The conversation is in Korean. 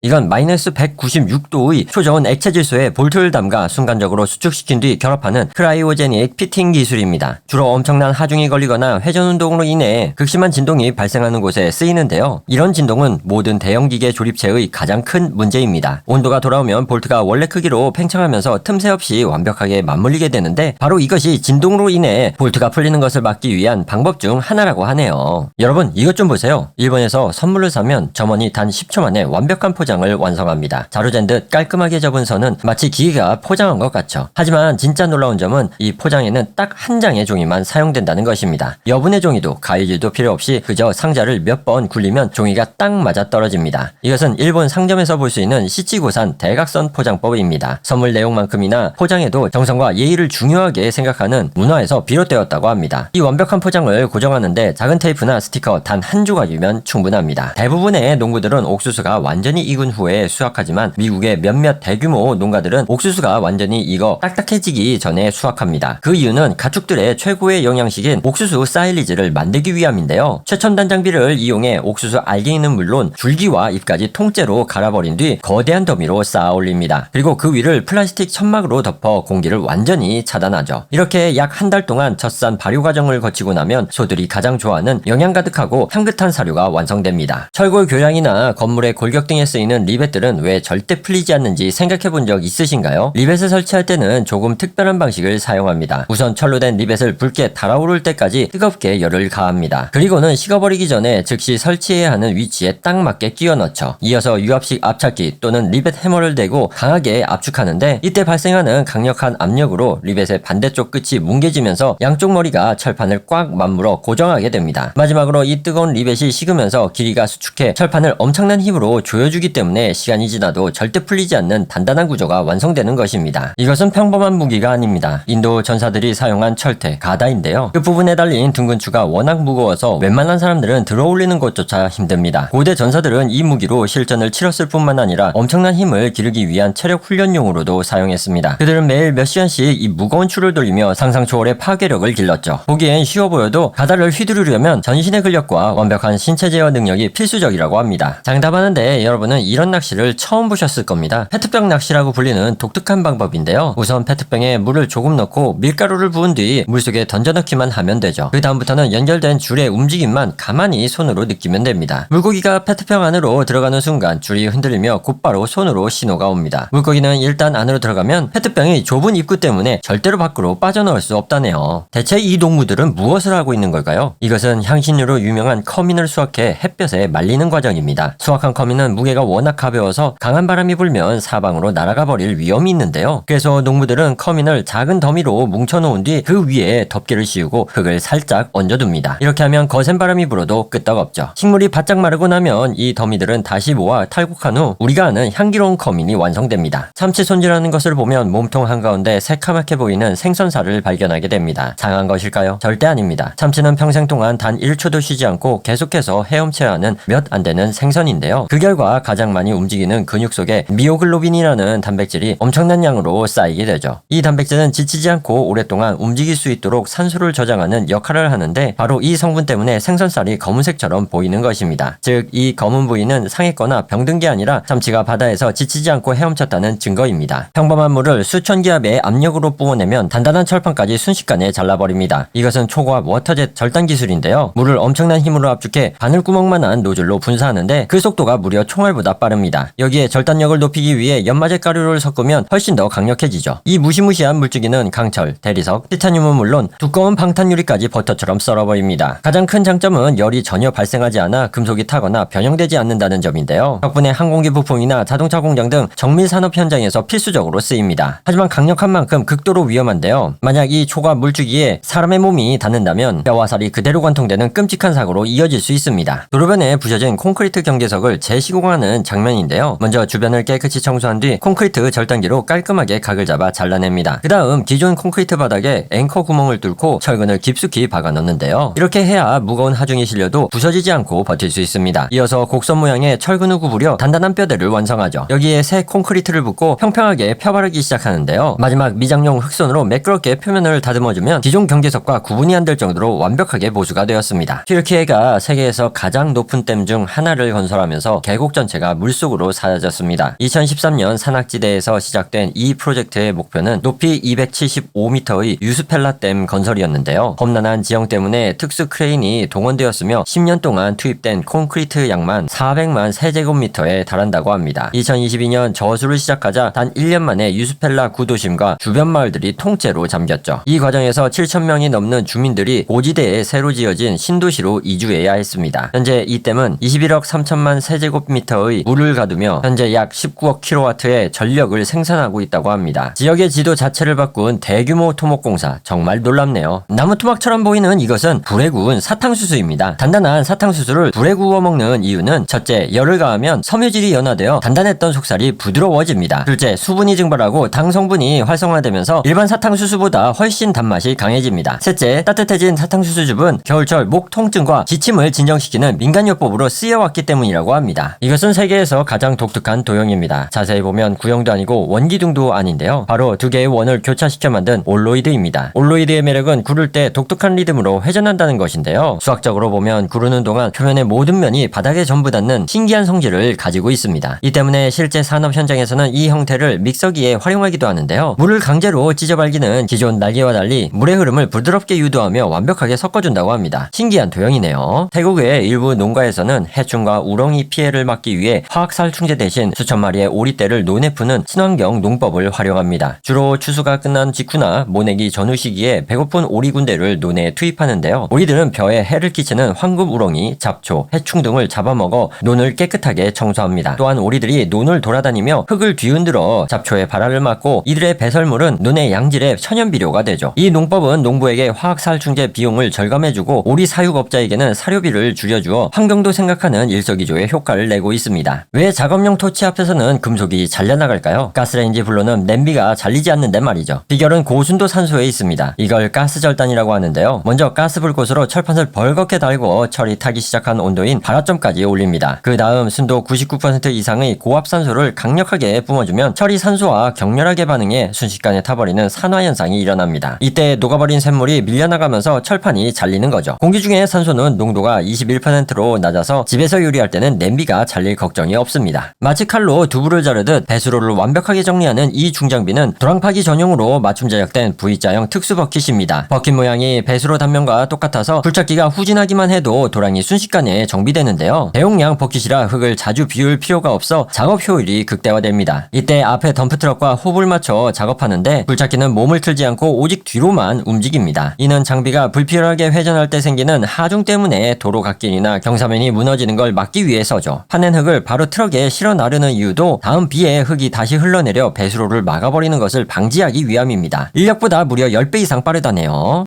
이건 마이너스 196도의 초저온 액체 질소에 볼트를 담가 순간적으로 수축시킨 뒤 결합하는 크라이오제닉 피팅 기술입니다. 주로 엄청난 하중이 걸리거나 회전 운동으로 인해 극심한 진동이 발생하는 곳에 쓰이는데요. 이런 진동은 모든 대형 기계 조립체의 가장 큰 문제입니다. 온도가 돌아오면 볼트가 원래 크기로 팽창하면서 틈새 없이 완벽하게 맞물리게 되는데 바로 이것이 진동으로 인해 볼트가 풀리는 것을 막기 위한 방법 중 하나라고 하네요. 여러분 이것 좀 보세요. 일본에서 선물을 사면 점원이 단 10초 만에 완벽한 포장을 완성합니다. 자루젠 듯 깔끔하게 접은 선은 마치 기계가 포장한 것 같죠. 하지만 진짜 놀라운 점은 이 포장에는 딱 한 장의 종이만 사용된다는 것입니다. 여분의 종이도 가위질도 필요 없이 그저 상자를 몇 번 굴리면 종이가 딱 맞아 떨어집니다. 이것은 일본 상점에서 볼 수 있는 시치고산 대각선 포장법입니다. 선물 내용만큼이나 포장에도 정성과 예의를 중요하게 생각하는 문화에서 비롯되었다고 합니다. 이 완벽한 포장을 고정하는데 작은 테이프나 스티커 단 한 조각이면 충분합니다. 대부분의 농부들은 옥수수가 완전히 익은 후에 수확하지만 미국의 몇몇 대규모 농가들은 옥수수가 완전히 익어 딱딱해지기 전에 수확합니다. 그 이유는 가축들의 최고의 영양식인 옥수수 사일리지를 만들기 위함인데요. 최첨단 장비를 이용해 옥수수 알갱이는 물론 줄기와 잎까지 통째로 갈아버린 뒤 거대한 더미로 쌓아 올립니다. 그리고 그 위를 플라스틱 천막으로 덮어 공기를 완전히 차단하죠. 이렇게 약 한 달 동안 젖산 발효 과정을 거치고 나면 소들이 가장 좋아하는 영양 가득하고 향긋한 사료가 완성됩니다. 철골 교량이나 건물의 골격 등에 쓰이는 리벳들은 왜 절대 풀리지 않는지 생각해 본 적 있으신가요? 리벳을 설치할 때는 조금 특별한 방식을 사용합니다. 우선 철로 된 리벳을 붉게 달아오를 때까지 뜨겁게 열을 가합니다. 그리고는 식어버리기 전에 즉시 설치해야 하는 위치에 딱 맞게 끼워 넣죠. 이어서 유압식 압착기 또는 리벳 해머를 대고 강하게 압축하는데 이때 발생하는 강력한 압력으로 리벳의 반대쪽 끝이 뭉개지면서 양쪽 머리가 철판을 꽉 맞물어 고정하게 됩니다. 마지막으로 이 뜨거운 리벳이 식으면서 길이가 수축해 철판을 엄청난 힘으로 조여주기 때문에 시간이 지나도 절대 풀리지 않는 단단한 구조가 완성되는 것입니다. 이것은 평범한 무기가 아닙니다. 인도 전사들이 사용한 철퇴, 가다인데요. 그 부분에 달린 둥근 추가 워낙 무거워서 웬만한 사람들은 들어올리는 것조차 힘듭니다. 고대 전사들은 이 무기로 실전을 치렀을 뿐만 아니라 엄청난 힘을 기르기 위한 체력 훈련용으로도 사용했습니다. 그들은 매일 몇 시간씩 이 무거운 추를 돌리며 상상 초월의 파괴력을 길렀죠. 보기엔 쉬워 보여도 가다를 휘두르려면 전신의 근력과 완벽한 신체 제어 능력이 필수적이라고 합니다. 장담하는데 여러분은 이런 낚시를 처음 보셨을 겁니다. 페트병 낚시라고 불리는 독특한 방법인데요. 우선 페트병에 물을 조금 넣고 밀가루를 부은 뒤 물속에 던져넣기만 하면 되죠. 그 다음부터는 연결된 줄의 움직임만 가만히 손으로 느끼면 됩니다. 물고기가 페트병 안으로 들어가는 순간 줄이 흔들리며 곧바로 손으로 신호가 옵니다. 물고기는 일단 안으로 들어가면 페트병이 좁은 입구 때문에 절대로 밖으로 빠져나올 수 없다네요. 대체 이 동무들은 무엇을 하고 있는 걸까요? 이것은 향신료로 유명한 커민을 수확해 햇볕에 말리는 과정입니다. 수확한 커민은 무게가 워낙 가벼워서 강한 바람이 불면 사방으로 날아가 버릴 위험이 있는데요. 그래서 농부들은 커민을 작은 더미로 뭉쳐놓은 뒤 그 위에 덮개를 씌우고 흙을 살짝 얹어둡니다. 이렇게 하면 거센 바람이 불어도 끄떡없죠. 식물이 바짝 마르고 나면 이 더미들은 다시 모아 탈곡한 후 우리가 아는 향기로운 커민이 완성됩니다. 참치 손질하는 것을 보면 몸통 한가운데 새카맣게 보이는 생선살을 발견하게 됩니다. 상한 것일까요? 절대 아닙니다. 참치는 평생 동안 단 1초도 쉬지 않고 계속해서 헤엄쳐야 하는 몇 안 되는 생선인데요. 그 결과 가장 많이 움직이는 근육 속에 미오글로빈이라는 단백질이 엄청난 양으로 쌓이게 되죠. 이 단백질은 지치지 않고 오랫동안 움직일 수 있도록 산소를 저장하는 역할을 하는데 바로 이 성분 때문에 생선살이 검은색처럼 보이는 것입니다. 즉 이 검은 부위는 상했거나 병든 게 아니라 참치가 바다에서 지치지 않고 헤엄쳤다는 증거입니다. 평범한 물을 수천 기압의 압력으로 뿜어내면 단단한 철판까지 순식간에 잘라버립니다. 이것은 초고압 워터젯 절단 기술인데요. 물을 엄청난 힘으로 압축해 바늘구멍만한 노즐로 분사하는데 그 속도가 무려 총알보다 빠릅니다. 여기에 절단력을 높이기 위해 연마제 가루를 섞으면 훨씬 더 강력해지죠. 이 무시무시한 물줄기는 강철, 대리석, 티타늄은 물론 두꺼운 방탄유리까지 버터처럼 썰어버립니다. 가장 큰 장점은 열이 전혀 발생하지 않아 금속이 타거나 변형되지 않는다는 점인데요. 덕분에 항공기 부품이나 자동차 공장 등 정밀 산업 현장에서 필수적으로 쓰입니다. 하지만 강력한 만큼 극도로 위험한데요. 만약 이 초과 물줄기에 사람의 몸이 닿는다면 뼈와 살이 그대로 관통되는 끔찍한 사고로 이어질 수 있습니다. 도로변에 부셔진 콘크리트 경계석을 재시공하는 장면인데요. 먼저 주변을 깨끗이 청소한 뒤 콘크리트 절단기로 깔끔하게 각을 잡아 잘라냅니다. 그 다음 기존 콘크리트 바닥에 앵커 구멍을 뚫고 철근을 깊숙이 박아 넣는데요. 이렇게 해야 무거운 하중이 실려도 부서지지 않고 버틸 수 있습니다. 이어서 곡선 모양의 철근을 구부려 단단한 뼈대를 완성하죠. 여기에 새 콘크리트를 붓고 평평하게 펴바르기 시작하는데요. 마지막 미장용 흑손으로 매끄럽게 표면을 다듬어주면 기존 경계석과 구분이 안 될 정도로 완벽하게 보수가 되었습니다. 튀르키예가 세계에서 가장 높은 댐 중 하나를 건설하면서 계곡 전체가 다 물속으로 사라졌습니다. 2013년 산악지대에서 시작된 이 프로젝트의 목표는 높이 275m의 유스펠라댐 건설이었는데요. 험난한 지형 때문에 특수 크레인이 동원되었으며 10년 동안 투입된 콘크리트 양만 400만 세제곱미터에 달한다고 합니다. 2022년 저수를 시작하자 단 1년 만에 유스펠라 구도심과 주변 마을들이 통째로 잠겼죠. 이 과정에서 7,000명이 넘는 주민들이 고지대에 새로 지어진 신도시로 이주해야 했습니다. 현재 이 댐은 21억 3천만 세제곱미터의 물을 가두며 현재 약 19억 킬로와트의 전력을 생산하고 있다고 합니다. 지역의 지도 자체를 바꾼 대규모 토목공사, 정말 놀랍네요. 나무 토막처럼 보이는 이것은 불에 구운 사탕수수입니다. 단단한 사탕수수를 불에 구워 먹는 이유는 첫째, 열을 가하면 섬유질이 연화되어 단단했던 속살이 부드러워집니다. 둘째, 수분이 증발하고 당 성분이 활성화되면서 일반 사탕수수보다 훨씬 단맛이 강해집니다. 셋째, 따뜻해진 사탕수수즙은 겨울철 목 통증과 지침을 진정시키는 민간요법으로 쓰여왔기 때문이라고 합니다. 이것은 세계에서 가장 독특한 도형입니다. 자세히 보면 구형도 아니고 원기둥도 아닌데요. 바로 두 개의 원을 교차시켜 만든 올로이드입니다. 올로이드의 매력은 구를 때 독특한 리듬으로 회전한다는 것인데요. 수학적으로 보면 구르는 동안 표면의 모든 면이 바닥에 전부 닿는 신기한 성질을 가지고 있습니다. 이 때문에 실제 산업 현장에서는 이 형태를 믹서기에 활용하기도 하는데요. 물을 강제로 찢어발기는 기존 날개와 달리 물의 흐름을 부드럽게 유도하며 완벽하게 섞어준다고 합니다. 신기한 도형이네요. 태국의 일부 농가에서는 해충과 우렁이 피해를 막기 위해 화학살충제 대신 수천 마리의 오리떼를 논에 푸는 친환경 농법을 활용합니다. 주로 추수가 끝난 직후나 모내기 전후 시기에 배고픈 오리 군대를 논에 투입하는데요. 오리들은 벼에 해를 끼치는 황금 우렁이, 잡초, 해충 등을 잡아먹어 논을 깨끗하게 청소합니다. 또한 오리들이 논을 돌아다니며 흙을 뒤흔들어 잡초의 발화를 막고 이들의 배설물은 논의 양질의 천연비료가 되죠. 이 농법은 농부에게 화학살충제 비용을 절감해주고 오리 사육업자에게는 사료비를 줄여주어 환경도 생각하는 일석이조의 효과를 내고 있습니다. 왜 작업용 토치 앞에서는 금속이 잘려나갈까요? 가스레인지 불로는 냄비가 잘리지 않는데 말이죠. 비결은 고순도 산소에 있습니다. 이걸 가스절단이라고 하는데요. 먼저 가스불꽃으로 철판을 벌겋게 달고 철이 타기 시작한 온도인 발화점까지 올립니다. 그 다음 순도 99% 이상의 고압산소를 강력하게 뿜어주면 철이 산소와 격렬하게 반응해 순식간에 타버리는 산화현상이 일어납니다. 이때 녹아버린 샘물이 밀려나가면서 철판이 잘리는 거죠. 공기 중에 산소는 농도가 21%로 낮아서 집에서 요리할 때는 냄비가 잘릴 걱정이 없습니다. 마치 칼로 두부를 자르듯 배수로를 완벽하게 정리하는 이 중장비는 도랑파기 전용으로 맞춤 제작된 V자형 특수 버킷입니다. 버킷 모양이 배수로 단면과 똑같아서 굴착기가 후진하기만 해도 도랑이 순식간에 정비되는데요. 대용량 버킷이라 흙을 자주 비울 필요가 없어 작업 효율이 극대화됩니다. 이때 앞에 덤프트럭과 호흡을 맞춰 작업하는데 굴착기는 몸을 틀지 않고 오직 뒤로만 움직입니다. 이는 장비가 불필요하게 회전할 때 생기는 하중 때문에 도로 갓길이나 경사면이 무너지는 걸 막기 위해서죠. 파낸 흙을 바로 트럭에 실어 나르는 이유도 다음 비에 흙이 다시 흘러내려 배수로를 막아버리는 것을 방지하기 위함입니다. 인력보다 무려 10배 이상 빠르다네요.